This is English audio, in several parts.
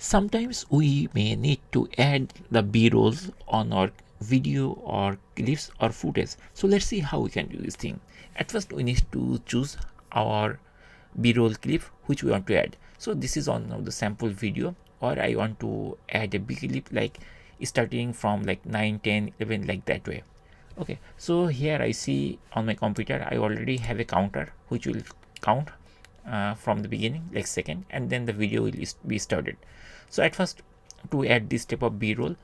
Sometimes we may need to add the b-rolls on our video or clips or footage. So let's see how we can do this thing. At first we need to choose our b-roll clip which we want to add. So this is on the sample video, or I want to add a big clip like starting from like 9, 10, 11, like that way. Okay, so here I see on my computer I already have a counter which will count from the beginning, like second, and then the video will be started. So at first, to add this type of b-roll,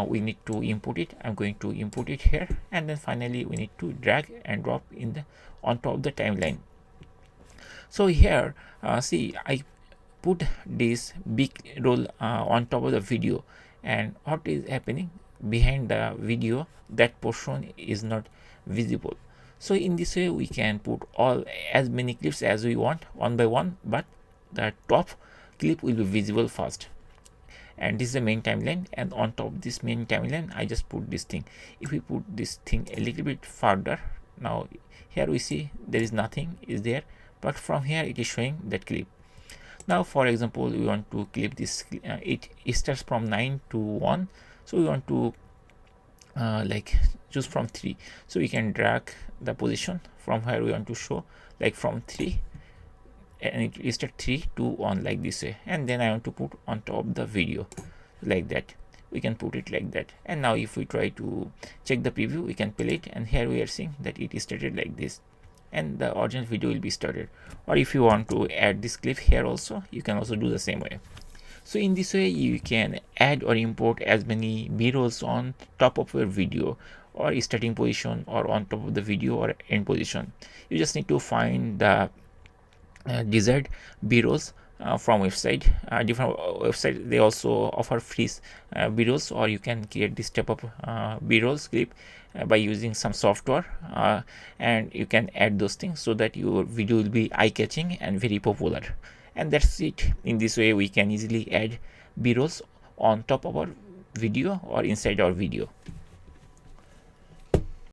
we need to import it. I'm going to import it here, and then finally we need to drag and drop in the on top of the timeline. So here, see, I put this big roll on top of the video, and what is happening behind the video, that portion is not visible. So in this way we can put all as many clips as we want one by one, but the top clip will be visible first. And this is the main timeline, and on top of this main timeline I just put this thing. If we put this thing a little bit further, now here we see there is nothing is there, but from here it is showing that clip. Now for example, we want to clip this, it starts from 9 to 1, so we want to like choose from 3, so we can drag the position from where we want to show, like from 3, and it is at 3 to 1 like this way, and then I want to put on top of the video like that. We can put it like that, and now if we try to check the preview, we can play it, and here we are seeing that it is started like this, and the original video will be started. Or if you want to add this clip here also, you can also do the same way. So in this way you can add or import as many b-rolls on top of your video, or starting position, or on top of the video, or end position. You just need to find the desired b-rolls from website. Different websites, they also offer free b-rolls, or you can create this type of b-rolls clip by using some software, and you can add those things so that your video will be eye-catching and very popular. And that's it. In this way we can easily add b-rolls on top of our video or inside our video.